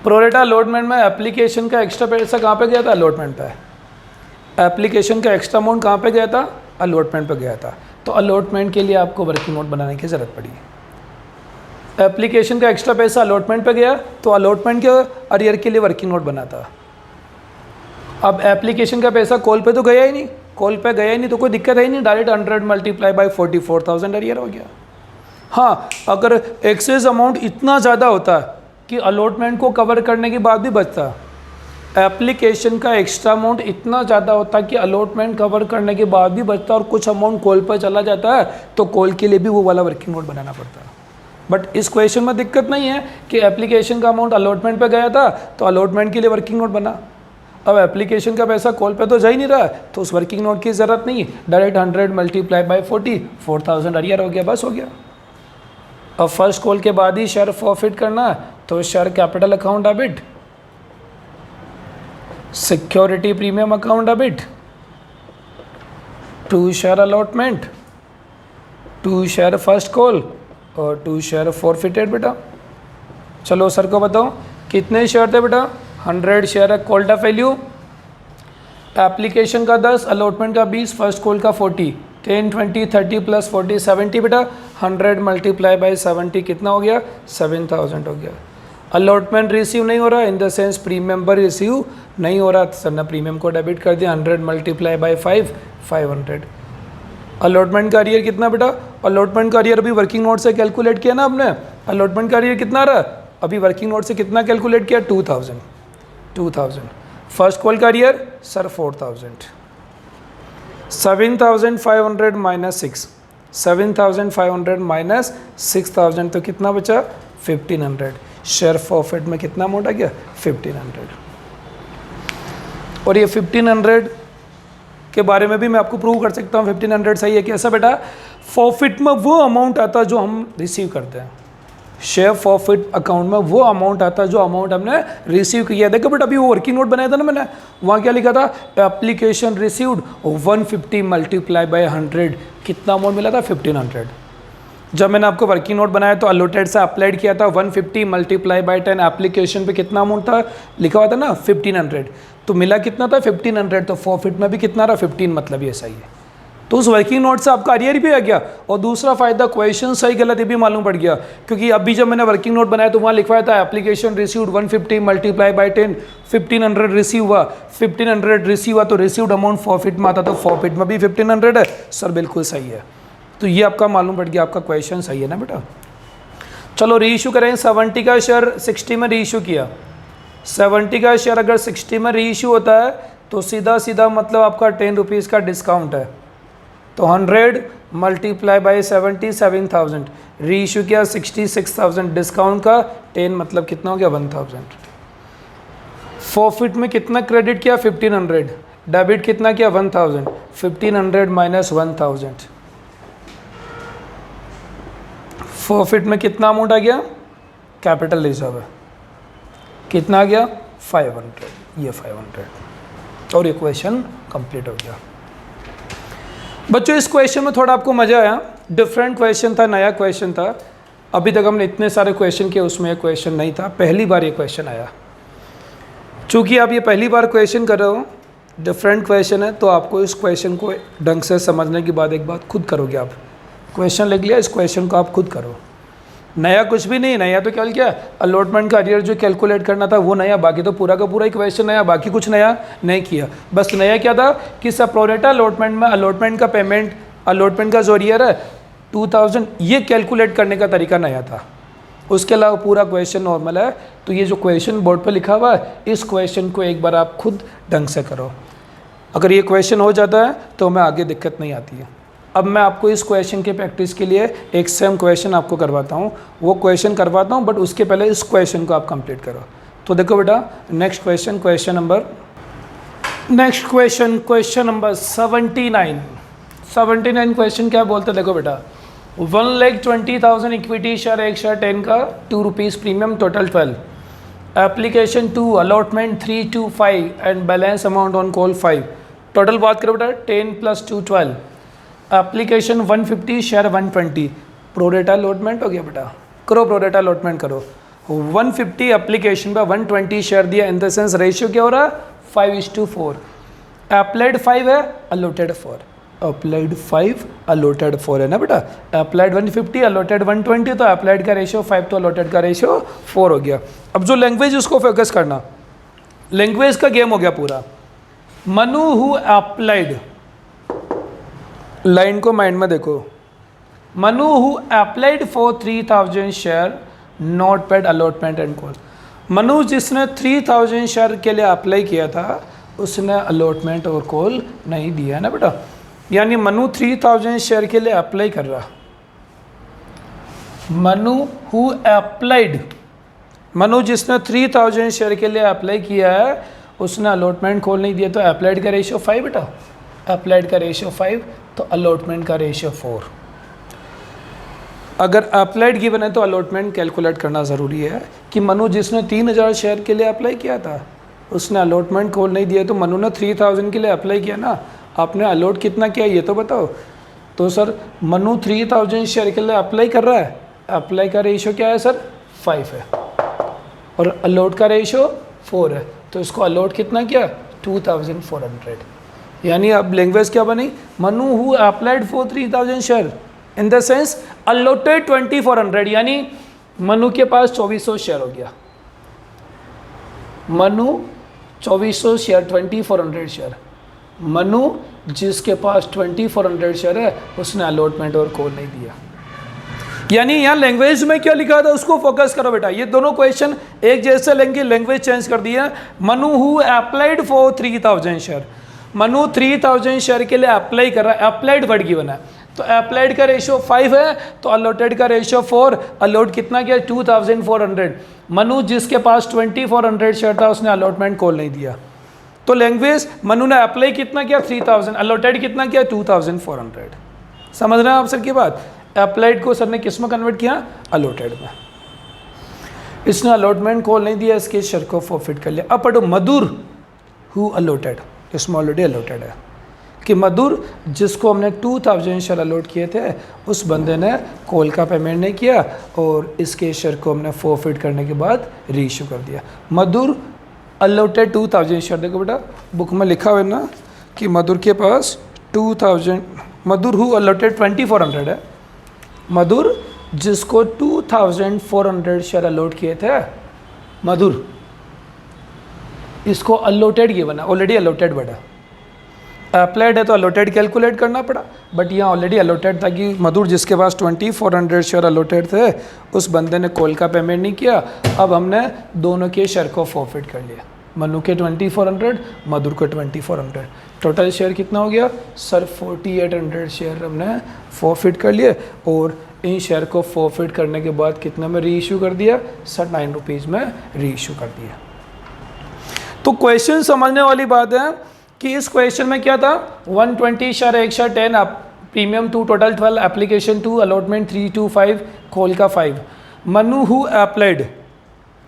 प्रोरेटा अलॉटमेंट में एप्लीकेशन का एक्स्ट्रा पैसा कहाँ पे गया था? अलॉटमेंट पे। एप्लीकेशन का एक्स्ट्रा अमाउंट कहाँ पे गया था? अलॉटमेंट पे गया था। तो अलॉटमेंट के लिए आपको वर्किंग नोट बनाने की ज़रूरत पड़ी। एप्लीकेशन का एक्स्ट्रा पैसा अलॉटमेंट पे गया, तो अलॉटमेंट के अरियर के लिए वर्किंग नोट बना था। अब एप्लीकेशन का पैसा कॉल पे तो गया ही नहीं, कॉल पे गया ही नहीं तो कोई दिक्कत है ही नहीं, डायरेक्ट 100 मल्टीप्लाई बाई 44,000 अरियर हो गया। हाँ, अगर एक्सेस अमाउंट इतना ज़्यादा होता है कि अलॉटमेंट को कवर करने के बाद भी बचता, एप्लीकेशन का एक्स्ट्रा अमाउंट इतना ज़्यादा होता कि अलॉटमेंट कवर करने के बाद भी बचता और कुछ अमाउंट कॉल पर चला जाता है, तो कॉल के लिए भी वो वाला वर्किंग नोट बनाना पड़ता है। बट इस क्वेश्चन में दिक्कत नहीं है कि एप्लीकेशन का अमाउंट अलॉटमेंट पे गया था तो अलॉटमेंट के लिए वर्किंग नोट बना, अब एप्लीकेशन का पैसा कॉल पे तो जा ही नहीं रहा है, तो उस वर्किंग नोट की ज़रूरत नहीं, डायरेक्ट 100 मल्टीप्लाई बाई 40, 4000 अरियर हो गया, बस हो गया। अब फर्स्ट कॉल के बाद ही शेयर फॉरफिट करना है, तो share capital account debit, security premium account debit, to share allotment, to share first call और टू शेयर फॉरफिटेड। बेटा चलो सर को बताओ कितने शेयर थे बेटा, 100 शेयर है कॉल्ड अप वैल्यू, एप्लीकेशन का 10, अलॉटमेंट का 20, फर्स्ट कॉल का 40, 10 20 30 प्लस 40 70 बेटा, 100 मल्टीप्लाई बाई 70 कितना हो गया, 7000 हो गया। अलॉटमेंट रिसीव नहीं हो रहा, इन द सेंस प्रीमियम पर रिसीव नहीं हो रहा, तो सर ने प्रीमियम को डेबिट कर दिया, 100 मल्टीप्लाई बाई 5 500। अलॉटमेंट का अरियर कितना बेटा, अलॉटमेंट का अरियर अभी वर्किंग नोट से कैलकुलेट किया ना आपने, अलॉटमेंट का अरियर कितना रहा, अभी वर्किंग नोट से कितना कैलकुलेट किया, 2000। फर्स्ट कॉल का अरियर सर 4000, 7500 माइनस 6, 7500 माइनस 6000 तो कितना बचा, 1500। शेयर फॉरफिट में कितना अमाउंट आ गया, 1500। और ये 1500 के बारे में भी मैं आपको प्रूव कर सकता हूँ 1500 सही है। कैसा बेटा, फॉरफिट में वो अमाउंट आता है जो हम रिसीव करते हैं, शेयर फॉरफिट अकाउंट में वो अमाउंट आता है जो अमाउंट हमने रिसीव किया। देखो बेटा अभी वो वर्किंग नोट बनाया था ना मैंने, वहाँ क्या लिखा था, एप्लीकेशन रिसीव्ड 150 मल्टीप्लाई बाय 100, कितना अमाउंट मिला था, 1500। जब मैंने आपको वर्किंग नोट बनाया तो अलॉटेड से अप्लाइड किया था, 150 मल्टीप्लाई बाय 10, एप्लीकेशन पे कितना अमाउंट था लिखा हुआ था ना 1500, तो मिला कितना था 1500, तो फॉरफिट में भी कितना रहा 15, मतलब ये सही है। तो उस वर्किंग नोट से आपका अरियर भी आ गया, और दूसरा फायदा क्वेश्चन सही गलत ये भी मालूम पड़ गया, क्योंकि अभी जब मैंने वर्किंग नोट बनाया तो वहाँ लिखवाया था application received 150 multiply by 10, 1500 receive हुआ, 1500 रिसीव हुआ तो रिसीव्ड अमाउंट फॉरफिट में आता, तो फॉरफिट में भी 1500 है, सर बिल्कुल सही है। तो ये आपका मालूम पड़ गया, आपका क्वेश्चन सही है ना बेटा। चलो री इशू करें, 70 का शेयर 60 में री इशू किया, 70 का शेयर अगर 60 में री इशू होता है तो सीधा सीधा मतलब आपका 10 रुपीज़ का डिस्काउंट है, तो 100 मल्टीप्लाई बाई 70 7000, री इशू किया 66,000, डिस्काउंट का 10 मतलब कितना हो गया 1000। फॉरफिट में कितना क्रेडिट किया 1500, डेबिट कितना किया 1000, 1500 माइनस 1000, फॉरफिट में कितना अमाउंट आ गया, कैपिटल रिजर्व है, कितना आ गया 500, ये 500, और ये क्वेश्चन कंप्लीट हो गया। बच्चों इस क्वेश्चन में थोड़ा आपको मज़ा आया, डिफरेंट क्वेश्चन था, नया क्वेश्चन था, अभी तक हमने इतने सारे क्वेश्चन किए उसमें ये क्वेश्चन नहीं था, पहली बार ये क्वेश्चन आया। चूँकि आप ये पहली बार क्वेश्चन कर रहे हो, डिफरेंट क्वेश्चन है, तो आपको इस क्वेश्चन को ढंग से समझने के बाद एक बात खुद करोगे आप, क्वेश्चन लिख लिया, इस क्वेश्चन को आप खुद करो, नया कुछ भी नहीं, नया तो क्या अलॉटमेंट का अरियर जो कैलकुलेट करना था वो नया, बाकी तो पूरा का पूरा ही क्वेश्चन नया, बाकी कुछ नया नहीं किया। बस नया क्या था कि सब प्रोरेटा अलॉटमेंट में अलॉटमेंट का पेमेंट, अलॉटमेंट का जो अरियर है 2000, ये कैलकुलेट करने का तरीका नया था, उसके अलावा पूरा क्वेश्चन नॉर्मल है। तो ये जो क्वेश्चन बोर्ड पर लिखा हुआ है, इस क्वेश्चन को एक बार आप खुद ढंग से करो, अगर ये क्वेश्चन हो जाता है तो हमें आगे दिक्कत नहीं आती है। अब मैं आपको इस क्वेश्चन के प्रैक्टिस के लिए एक सेम क्वेश्चन आपको करवाता हूँ, वो क्वेश्चन करवाता हूँ, बट उसके पहले इस क्वेश्चन को आप कंप्लीट करो। तो देखो बेटा next question, question number 79 question क्या बोलते हैं, देखो बेटा 1,20,000 इक्विटी शेयर, एक शेयर 10 का, 2 rupees premium, total 12, application 2, allotment 3 to 5 and balance amount on call 5, total बात करो बेटा 10 + 2 12, एप्लीकेशन 150 शेयर 120, प्रोरेटा अलॉटमेंट हो गया बेटा, करो प्रोरेटा अलॉटमेंट करो, 150 एप्लीकेशन पर 120 शेयर दिया, इन द सेंस रेशियो क्या हो रहा है 5:4, अप्लाइड 5 है, अलॉटेड 4, अप्लाइड 5 अलॉटेड 4 है ना बेटा, अप्लाइड 150 अलॉटेड 120, तो अप्लाइड का रेशियो 5 तो अलॉटेड का रेशियो 4 हो गया। अब जो लैंग्वेज उसको फोकस करना, लैंग्वेज का गेम हो गया पूरा। मनु हु अप्लाइड, लाइन को माइंड में देखो, Manu who applied for 3000 share not paid allotment and call, Manu जिसने 3000 शेयर के लिए अप्लाई किया था उसने अलॉटमेंट और कॉल नहीं दिया है ना बेटा, यानी मनु 3000 शेयर के लिए अप्लाई कर रहा, मनु हु अप्लाइड, मनु जिसने 3000 शेयर के लिए अप्लाई किया है उसने अलॉटमेंट खोल नहीं दिया, तो अप्लाइड का रेशियो 5 बेटा, अप्लाइड का रेशियो 5, तो अलॉटमेंट का रेशियो 4। अगर अप्लाइड गिवन है तो अलॉटमेंट कैलकुलेट करना ज़रूरी है कि मनु जिसने 3000 शेयर के लिए अप्लाई किया था, उसने अलॉटमेंट खोल नहीं दिया, तो मनु ने 3000 के लिए अप्लाई किया ना, आपने अलॉट कितना किया ये तो बताओ। तो सर मनु 3000 शेयर के लिए अप्लाई कर रहा है, अप्लाई का रेशियो क्या है सर 5 है, और अलॉट का रेशियो 4 है, तो इसको अलॉट कितना किया 2400। यानी अब लैंग्वेज क्या बनी, Manu who applied for 3000 share in the sense allotted 2400, यानी मनु के पास 2400 शेयर हो गया, मनु 2400 शेयर 2400 शेयर, मनु जिसके पास 2400 शेयर है उसने अलॉटमेंट और कॉल नहीं दिया। यानी यहाँ लैंग्वेज में क्या लिखा था उसको फोकस करो बेटा, ये दोनों क्वेश्चन एक जैसे लेंगे, लैंग्वेज चेंज कर दिया। Manu who applied for 3000 share, Manu 3000 share के लिए अप्लाई कर रहा है, अप्लाइड वर्ड गिवन है, तो अप्लाइड का रेशियो 5 है, तो अलॉटेड का रेशियो 4, अलॉट कितना किया 2400। मनु जिसके पास 2400 शेयर था उसने अलॉटमेंट कॉल नहीं दिया, तो लैंग्वेज मनु ने अप्लाई कितना किया 3000, अलॉटेड कितना किया 2400। समझ रहे हैं आप सर की बात, अप्लाइड को सर ने किस में कन्वर्ट किया अलॉटेड में, इसने अलॉटमेंट कॉल नहीं दिया, इसके शेयर को फॉरफिट कर लिया। अब पढ़ो मधुर हु अलॉटेड, इसमें ऑलरेडी अलॉटेड है कि मधुर जिसको हमने 2000 शेयर अलॉट किए थे उस बंदे ने कॉल का पेमेंट नहीं किया और इसके शेयर को हमने फॉरफिट करने के बाद रीइश्यू कर दिया। मधुर अलॉटेड 2000 शेयर, देखो बेटा बुक में लिखा हुआ है ना कि मधुर के पास 2000, मधुर हु अलॉटेड 2400 है, मधुर जिसको 2400 शेयर अलॉट किए थे, मधुर इसको अलॉटेड गिवन है, ऑलरेडी अलॉटेड बेटा, अप्लाइड है तो अलॉटेड कैलकुलेट करना पड़ा, बट यहाँ ऑलरेडी अलॉटेड था कि मधुर जिसके पास 2400 शेयर अलॉटेड थे उस बंदे ने कॉल का पेमेंट नहीं किया। अब हमने दोनों के शेयर को फॉरफिट कर लिया, मनु के 2400, मधुर को 2400, टोटल शेयर कितना हो गया सर 4800 शेयर हमने फॉरफिट कर लिए, और इन शेयर को फॉरफिट करने के बाद कितने में रीइश्यू कर दिया सर 9 रुपीज़ में रीइश्यू कर दिया। तो क्वेश्चन समझने वाली बात है कि इस क्वेश्चन में क्या था 120 share 1 share 10 premium 2 total 12 application 2 allotment 3 2 5 call का 5। मनु हु अप्लाइड,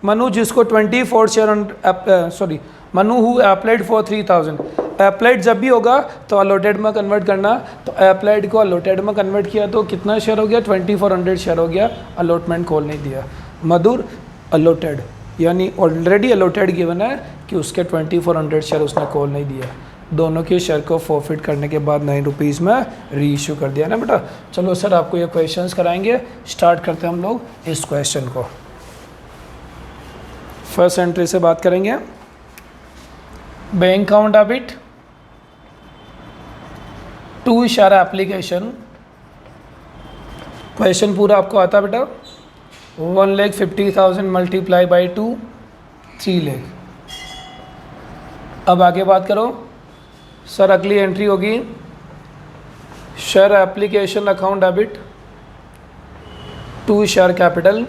मनु जिसको 24 share sorry Manu who applied for 3000, applied जब भी होगा तो अलॉटेड में कन्वर्ट करना, तो अप्लाइड को अलॉटेड में कन्वर्ट किया तो कितना शेयर हो गया 2400 शेयर हो गया, अलॉटमेंट कॉल नहीं दिया। मधुर अलॉटेड यानी ऑलरेडी अलॉटेड गिवन है कि उसके 2400 शेयर उसने कॉल नहीं दिया, दोनों के शेयर को फॉरफिट करने के बाद 9 रुपीज़ में रीइश्यू कर दिया ना बेटा। चलो सर आपको ये क्वेश्चंस कराएंगे, स्टार्ट करते हैं हम लोग इस क्वेश्चन को। फर्स्ट एंट्री से बात करेंगे, bank account debit 2 share application, question पूरा आपको आता बेटा 1,50,000 मल्टीप्लाई बाई 2 3 लाख। अब आगे बात करो सर, अगली एंट्री होगी share application account debit 2 share capital.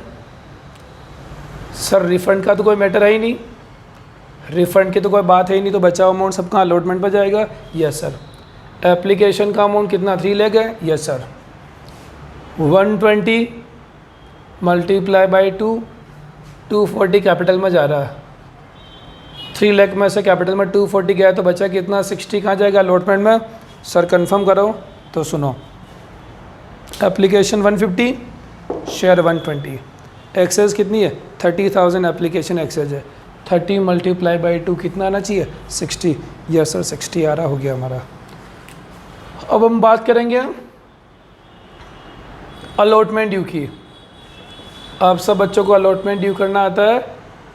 Sir refund का तो कोई मैटर है ही नहीं, रिफंड की तो कोई बात है ही नहीं, तो बचा हुआ अमाउंट सबका अलॉटमेंट पर जाएगा। Yes sir. एप्लीकेशन का अमाउंट कितना 3 लाख है। Yes sir. 120 multiply by 2 240 capital में जा रहा है, 3 लाख में से कैपिटल में 240 गया तो बचा कितना 60 कहाँ जाएगा अलॉटमेंट में। सर कंफर्म करो तो सुनो, एप्लीकेशन 150 शेयर 120, एक्सेस कितनी है 30,000 एप्लीकेशन एक्सेस है, 30 मल्टीप्लाई बाई 2 कितना आना चाहिए 60। यस सर 60 आ रहा हो गया हमारा। अब हम बात करेंगे अलॉटमेंट ड्यू की। आप सब बच्चों को अलॉटमेंट ड्यू करना आता है,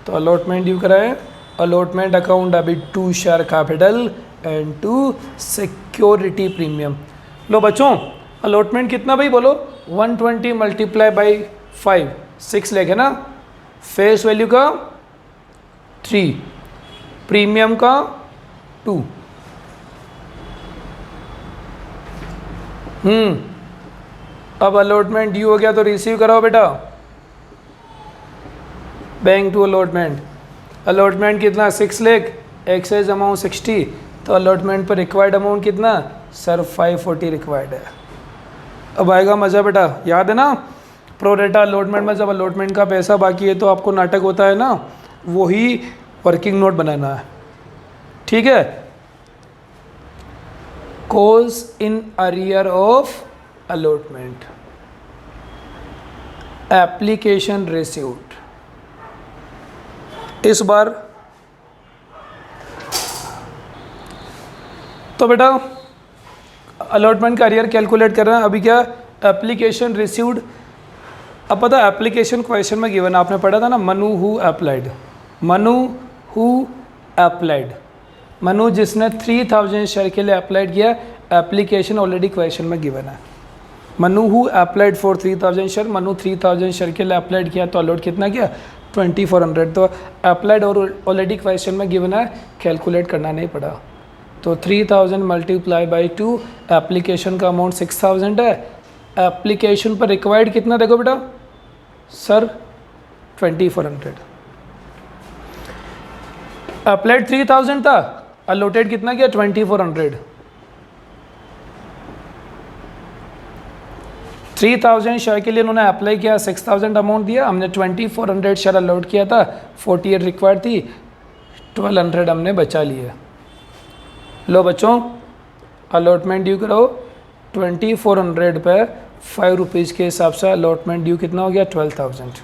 तो अलॉटमेंट ड्यू कराएं। Allotment account debit 2 share capital and 2 security premium. लो बच्चों अलॉटमेंट कितना भाई बोलो 120 मल्टीप्लाई बाई 5 6 लाख है ना, फेस वैल्यू का 3, प्रीमियम का 2। अब अलॉटमेंट ड्यू हो गया तो रिसीव कराओ बेटा, बैंक टू अलॉटमेंट। अलॉटमेंट कितना 6 लाख, एक्सेस अमाउंट 60, तो अलॉटमेंट पर रिक्वायर्ड अमाउंट कितना सर 540 रिक्वायर्ड है। अब आएगा मज़ा बेटा, याद है ना प्रोरेटा अलॉटमेंट में जब अलॉटमेंट का पैसा बाकी है तो आपको नाटक होता है ना, वही वर्किंग नोट बनाना है, ठीक है। Cause in arrear of allotment, application received. इस बार तो बेटा अलॉटमेंट का अरियर कैलकुलेट कर रहे हैं। अभी क्या एप्लीकेशन रिसीव्ड, अब पता एप्लीकेशन क्वेश्चन में गिवन आपने पढ़ा था ना, Manu who applied, Manu who applied, Manu जिसने 3000 शेयर के लिए अप्लाइड किया, एप्लीकेशन ऑलरेडी क्वेश्चन में गिवन है। Manu who applied for 3000 share, Manu 3000 share के लिए अप्लाइड किया तो अलॉट कितना किया 2400, तो अप्लाइड और ऑलरेडी क्वेश्चन में गिवन है, कैलकुलेट करना नहीं पड़ा। तो 3000 मल्टीप्लाई बाई 2, एप्लीकेशन का अमाउंट 6000 है, एप्लीकेशन पर रिक्वायर्ड कितना देखो बेटा सर 2400, अप्लाइड 3000 था, अलॉटेड कितना किया 2400, 3000 शेयर के लिए उन्होंने अप्लाई किया, 6000 अमाउंट दिया, हमने 2400 शेयर अलॉट किया था, 48 रिक्वायर्ड थी, 1200 हमने बचा लिए। लो बच्चों अलॉटमेंट ड्यू करो 2400 पे 5 रुपीज़ के हिसाब से अलॉटमेंट ड्यू कितना हो गया 12000,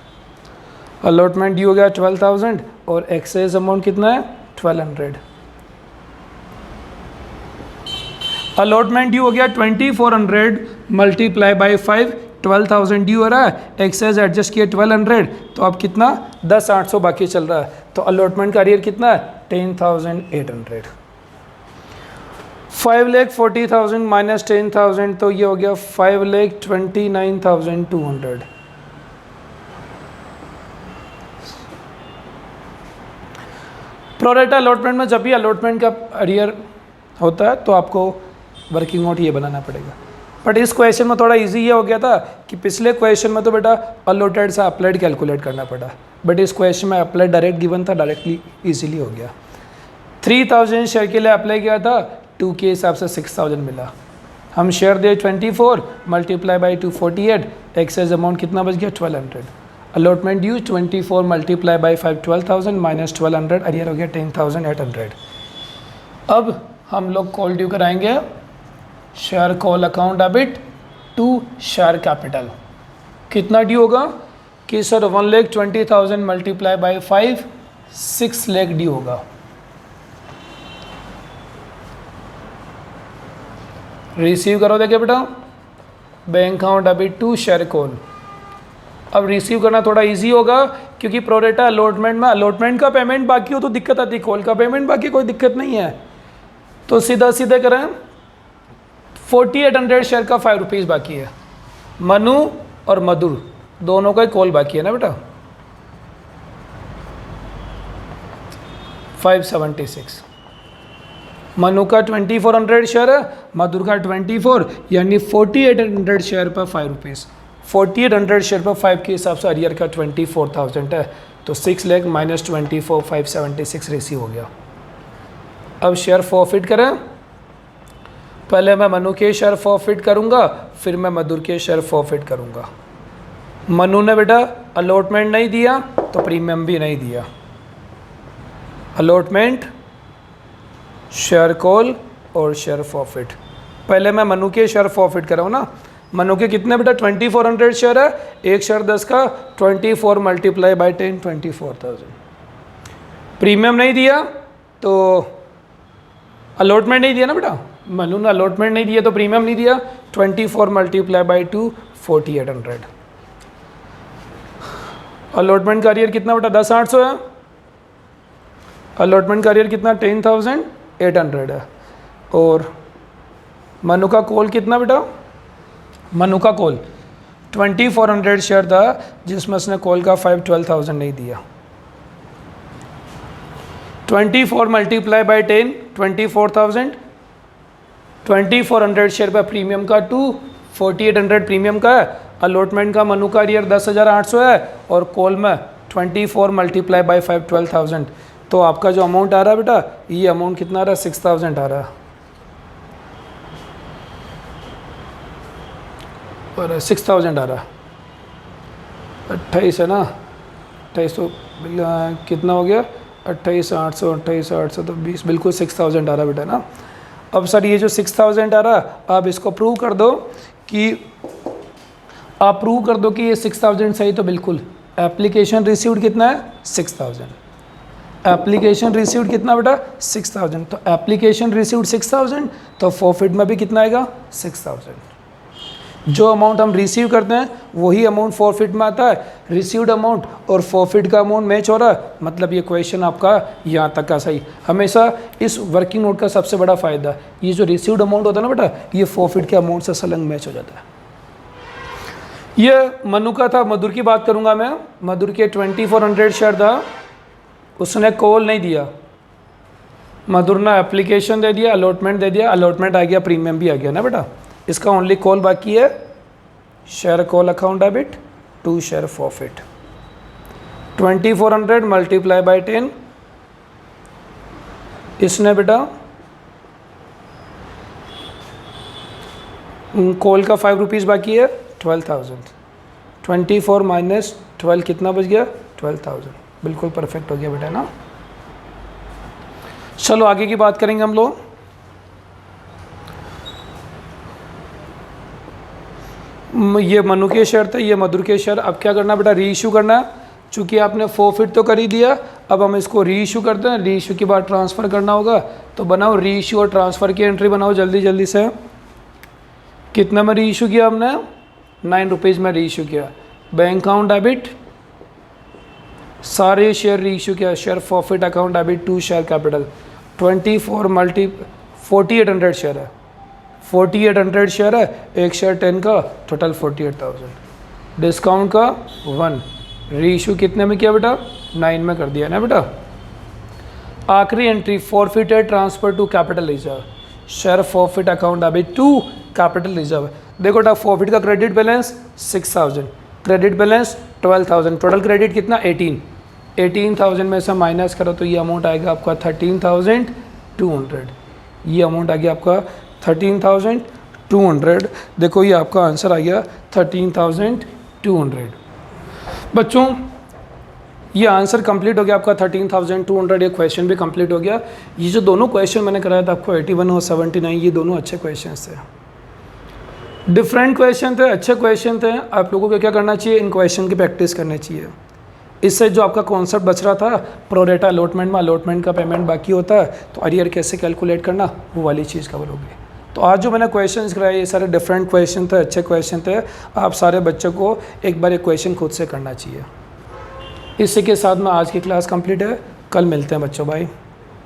अलॉटमेंट ड्यू हो गया 12000 और एक्सेस अमाउंट कितना है 1200, अलॉटमेंट ड्यू हो गया 2400 मल्टीप्लाई बाई 5, 12000 ड्यू हो रहा है, एक्सेस एडजस्ट किया 1200, तो अब कितना 10800 बाकी चल रहा है, तो अलॉटमेंट का अरियर कितना है 10800। 5,40,000 माइनस 10,000 तो ये हो गया 5,29,200। प्रोरेटा अलॉटमेंट में जब भी अलॉटमेंट का अरियर होता है तो आपको वर्किंग नोट ये बनाना पड़ेगा। बट इस क्वेश्चन में थोड़ा इजी ये हो गया था कि पिछले क्वेश्चन में तो बेटा अलॉटेड से अप्लाइड कैलकुलेट करना पड़ा, बट इस क्वेश्चन में अप्लाइड डायरेक्ट गिवन था, डायरेक्टली इजीली हो गया। 3000 शेयर के लिए अप्लाई किया था, 2 के हिसाब से 6000 मिला, हम शेयर दे 24 मल्टीप्लाई बाई 2 48, एक्सेस अमाउंट कितना बच गया 1200, allotment due 24 multiply by 5 12000 minus 1200, arrear हो गया 10800। अब हम लोग कॉल ड्यू कराएंगे share call account debit to share capital. कितना ड्यू होगा कि sir 1,20,000 multiply by 5 6 lakh due होगा। रिसीव करो देखिए बेटा, bank account debit to share call. अब रिसीव करना थोड़ा इजी होगा क्योंकि प्रोरेटा अलॉटमेंट में अलॉटमेंट का पेमेंट बाकी हो तो दिक्कत आती, कॉल का पेमेंट बाकी कोई दिक्कत नहीं है, तो सीधा सीधे करें 4800 शेयर का 5 रुपीज़ बाकी है, मनु और मधुर दोनों का कॉल बाकी है ना बेटा 576, मनु का 2400 शेयर है, मधुर का 24, यानी 4800 शेयर पर 5 रुपीज़, 4800 शेयर पर 5 के हिसाब से अरियर का 24,000 है, तो 6 लाख माइनस 24 576 रिसीव हो गया। अब शेयर फॉरफिट करें, पहले मैं मनु के शेयर फॉरफिट करूंगा, फिर मैं मधुर के शेयर फॉरफिट करूंगा। मनु ने बेटा अलॉटमेंट नहीं दिया तो प्रीमियम भी नहीं दिया, अलॉटमेंट शेयर कॉल और शेयर फॉरफिट। पहले मैं मनु के शेयर फॉरफिट कराऊँ ना, मनु के कितने बेटा 2400 शेयर है, एक शेयर 10 का, 24 मल्टीप्लाई बाई 10 24,000। प्रीमियम नहीं दिया तो अलॉटमेंट नहीं दिया ना बेटा, मनु ने अलॉटमेंट नहीं दिया तो प्रीमियम नहीं दिया, 24 मल्टीप्लाई बाई 2 4800। अलॉटमेंट का अरियर कितना बेटा 10,800 है, अलॉटमेंट का अरियर कितना 10,800 है, और मनु का कॉल कितना बेटा, मनु का कॉल 2400 शेयर था जिसमें उसने कॉल का 12,000 नहीं दिया, 24 मल्टीप्लाई बाई 10 24,000, 2400 शेयर पर प्रीमियम का 2, 4800 प्रीमियम का है, अलॉटमेंट का मनु का अरियर 10,800 है और कॉल में 24 मल्टीप्लाई बाई 5 12,000, तो आपका जो अमाउंट आ रहा है बेटा, ये अमाउंट कितना आ रहा है, 6000 आ रहा है, और 6000 आ रहा है, 28 है ना, 28 तो कितना हो गया, 28,800 तो 20, बिल्कुल 6000 आ रहा है बेटा ना। अब सर ये जो 6000 आ रहा है, आप इसको प्रूव कर दो कि ये 6000 सही, तो बिल्कुल एप्लीकेशन रिसीव्ड कितना है, 6000, एप्लीकेशन रिसीव्ड कितना बेटा, 6000, तो एप्लीकेशन रिसीव्ड 6000, तो फॉरफिट में भी कितना आएगा, 6000। जो अमाउंट हम रिसीव करते हैं वही अमाउंट फॉरफिट में आता है, रिसीव्ड अमाउंट और फॉरफिट का अमाउंट मैच हो रहा है, मतलब ये क्वेश्चन आपका यहाँ तक का सही। हमेशा इस वर्किंग नोट का सबसे बड़ा फ़ायदा, ये जो रिसीव्ड अमाउंट होता है ना बेटा, ये फॉरफिट के अमाउंट से संलग्न मैच हो जाता है। ये मनु का था, मधुर की बात करूँगा मैं। मधुर के 2400 शेयर था, उसने कॉल नहीं दिया, मधुर ने एप्लीकेशन दे दिया, अलॉटमेंट दे दिया, अलॉटमेंट आ गया, प्रीमियम भी आ गया ना बेटा। इसका ओनली कॉल बाकी है, share call account debit to share forfeit. 2400 multiply by 10, इसने बेटा कॉल का 5 रुपीज़ बाकी है, 12,000। 24 माइनस 12 कितना बच गया, 12,000, बिल्कुल परफेक्ट हो गया बेटा ना। चलो आगे की बात करेंगे हम लोग। ये मनु के शेयर थे, ये मधुर के शेयर। अब क्या करना बेटा, री इशू करना है। चूँकि आपने फॉरफिट तो कर ही दिया, अब हम इसको री इशू करते हैं। री इशू के बाद ट्रांसफ़र करना होगा, तो बनाओ री इशू और ट्रांसफ़र की एंट्री बनाओ जल्दी जल्दी से। कितना में री इशू किया हमने, 9 रुपीज़ में री इशू किया। बैंक अकाउंट डेबिट, सारे शेयर री इशू किया, share forfeit account debit to share capital. 4800 share है, 4800 शेयर है, एक शेयर 10 का, टोटल 48,000। डिस्काउंट का 1, री इशू कितने में किया बेटा, 9 में कर दिया ना बेटा। आखिरी entry forfeited transfer to capital reserve, share forfeit account debit to capital reserve. देखो बेटा, फॉरफिट का credit balance 6000, credit balance 12,000, total credit कितना 18,000 में से माइनस करो तो ये अमाउंट आएगा आपका 13,200। ये अमाउंट आ गया आपका 13,200। देखो ये आपका आंसर आ गया 13,200। बच्चों ये आंसर कंप्लीट हो गया आपका 13,200। ये क्वेश्चन भी कंप्लीट हो गया। ये जो दोनों क्वेश्चन मैंने कराया था आपको 81 और 79, ये दोनों अच्छे क्वेश्चन थे, डिफरेंट क्वेश्चन थे, अच्छे क्वेश्चन थे। आप लोगों को क्या करना चाहिए, इन क्वेश्चन की प्रैक्टिस करनी चाहिए। इससे जो आपका कॉन्सेप्ट बच रहा था प्रोरेटा अलॉटमेंट में, अलॉटमेंट का पेमेंट बाकी होता है तो अरियर कैसे कैलकुलेट करना, वो वाली चीज़ कवर होगी। तो आज जो मैंने क्वेश्चंस कराए ये सारे डिफरेंट क्वेश्चन थे, अच्छे क्वेश्चन थे। आप सारे बच्चों को एक बार ये क्वेश्चन खुद से करना चाहिए। इसी के साथ में आज की क्लास कंप्लीट है। कल मिलते हैं बच्चों, बाय।